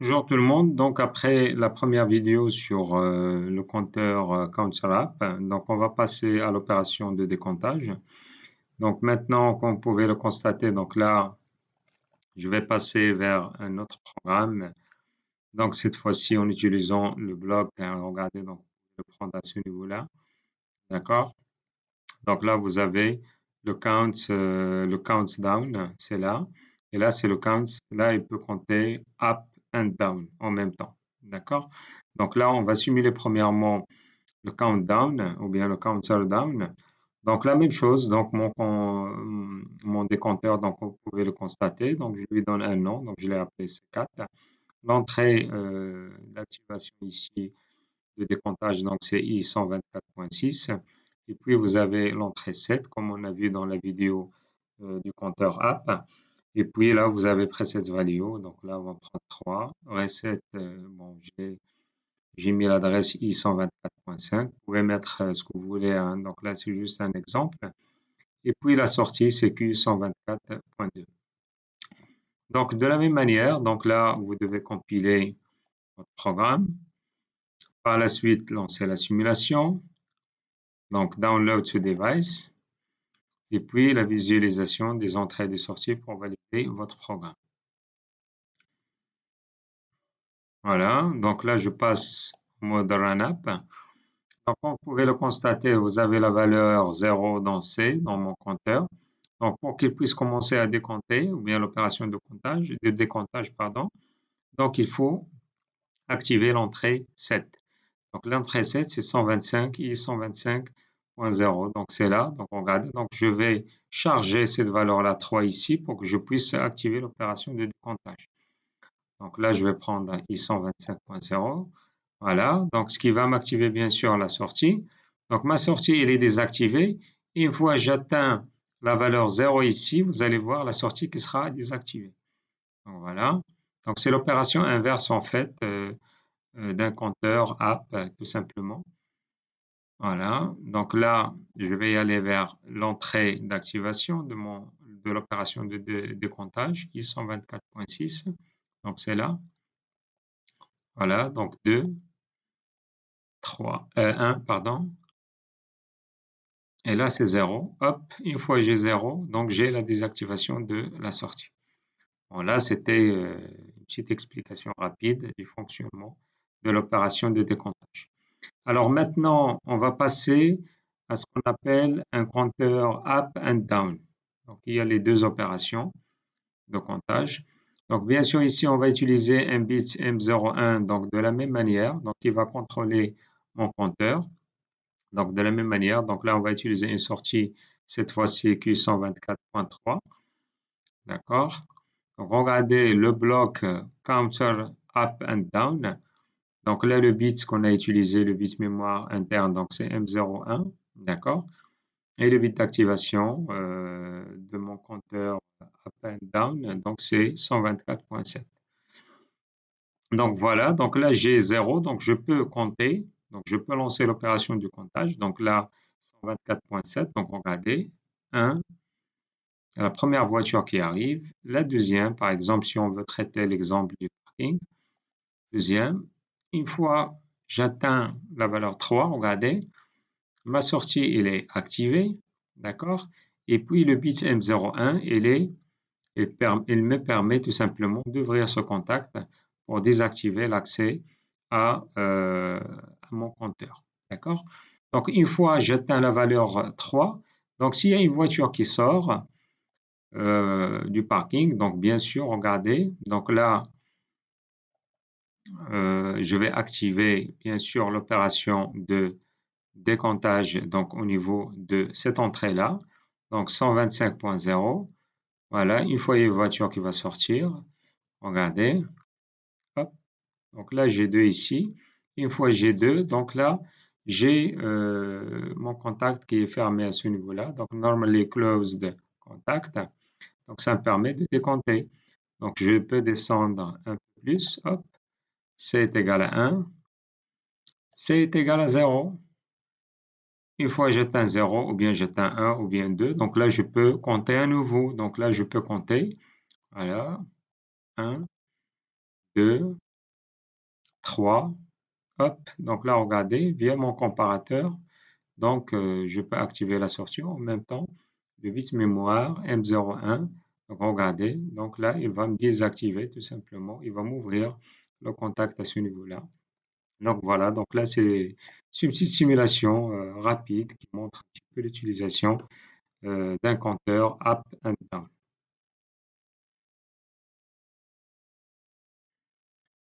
Bonjour tout le monde. Donc après la première vidéo sur le compteur CountSwap, donc on va passer à l'opération de décomptage. Donc maintenant, comme vous pouvez le constater, donc là, je vais passer vers un autre programme. Donc cette fois-ci, en utilisant le bloc, hein, regardez, donc je vais le prendre à ce niveau-là, d'accord? Donc là, vous avez le countdown, c'est là. Et là, c'est le count. Là, il peut compter up and down en même temps. D'accord? Donc là, on va simuler premièrement le countdown ou bien le counter down. Donc la même chose. Donc mon décompteur, donc vous pouvez le constater. Donc je lui donne un nom. Donc je l'ai appelé C4. L'entrée d'activation ici de décomptage, donc c'est I124.6. Et puis vous avez l'entrée 7, comme on a vu dans la vidéo du compteur app. Et puis là, vous avez preset value. Donc là, on va prendre 3. Reset, bon, j'ai mis l'adresse I124.5. Vous pouvez mettre ce que vous voulez, hein. Donc là, c'est juste un exemple. Et puis la sortie, c'est Q124.2. Donc de la même manière, donc là, vous devez compiler votre programme. Par la suite, lancer la simulation. Donc, download to device. Et puis, la visualisation des entrées et des sorties pour valider votre programme. Voilà. Donc là, je passe au mode Run App. Donc, comme vous pouvez le constater, vous avez la valeur 0 dans C, dans mon compteur. Donc, pour qu'il puisse commencer à décompter, ou bien l'opération de décomptage, pardon, donc il faut activer l'entrée 7. Donc, l'entrée 7, c'est 125, I125.0. Donc, c'est là. Donc, regardez. Donc, je vais charger cette valeur-là 3 ici pour que je puisse activer l'opération de décomptage. Donc, là, je vais prendre I125.0. Voilà. Donc, ce qui va m'activer, bien sûr, la sortie. Donc, ma sortie, elle est désactivée. Et une fois que j'atteins la valeur 0 ici, vous allez voir la sortie qui sera désactivée. Donc, voilà. Donc, c'est l'opération inverse, en fait, d'un compteur app, tout simplement. Voilà, donc là, je vais aller vers l'entrée d'activation de l'opération de décomptage I124.6. Donc c'est là. Voilà, donc 2, 3, 1, pardon. Et là, c'est 0. Hop, une fois que j'ai 0, donc j'ai la désactivation de la sortie. Bon, là, c'était une petite explication rapide du fonctionnement de l'opération de décomptage. Alors maintenant, on va passer à ce qu'on appelle un compteur up and down. Donc, il y a les deux opérations de comptage. Donc, bien sûr, ici, on va utiliser un bit M01, donc de la même manière. Donc, il va contrôler mon compteur. Donc, de la même manière, donc là, on va utiliser une sortie, cette fois-ci Q124.3. D'accord? Donc, regardez le bloc counter up and down. Donc là, le bit qu'on a utilisé, le bit mémoire interne, donc c'est M01, d'accord? Et le bit d'activation de mon compteur up and down, donc c'est 124.7. Donc voilà, donc là j'ai 0, donc je peux compter, donc je peux lancer l'opération du comptage. Donc là, 124.7, donc regardez, 1, la première voiture qui arrive, la deuxième, par exemple, si on veut traiter l'exemple du parking, deuxième, une fois j'atteins la valeur 3, regardez, ma sortie elle est activée, d'accord? Et puis le bit M01, il me permet tout simplement d'ouvrir ce contact pour désactiver l'accès à mon compteur, d'accord? Donc une fois j'atteins la valeur 3, donc s'il y a une voiture qui sort du parking, donc bien sûr, regardez, donc là, je vais activer bien sûr l'opération de décomptage donc au niveau de cette entrée-là, donc 125.0. Voilà, une fois il y a une voiture qui va sortir, regardez, hop, donc là j'ai 2 ici. Une fois j'ai 2, donc là j'ai mon contact qui est fermé à ce niveau-là, donc normally closed contact. Donc ça me permet de décompter. Donc je peux descendre un peu plus, hop, C est égal à 1, C est égal à 0. Une fois j'atteins 0, ou bien j'atteins 1, ou bien 2, donc là je peux compter à nouveau. Donc là je peux compter, voilà, 1, 2, 3, hop, donc là, regardez, via mon comparateur, donc je peux activer la sortie en même temps, le bit mémoire M01, donc regardez, donc là, il va me désactiver tout simplement, il va m'ouvrir le contact à ce niveau-là. Donc voilà, donc là, c'est une petite simulation rapide qui montre un petit peu l'utilisation d'un compteur up and down.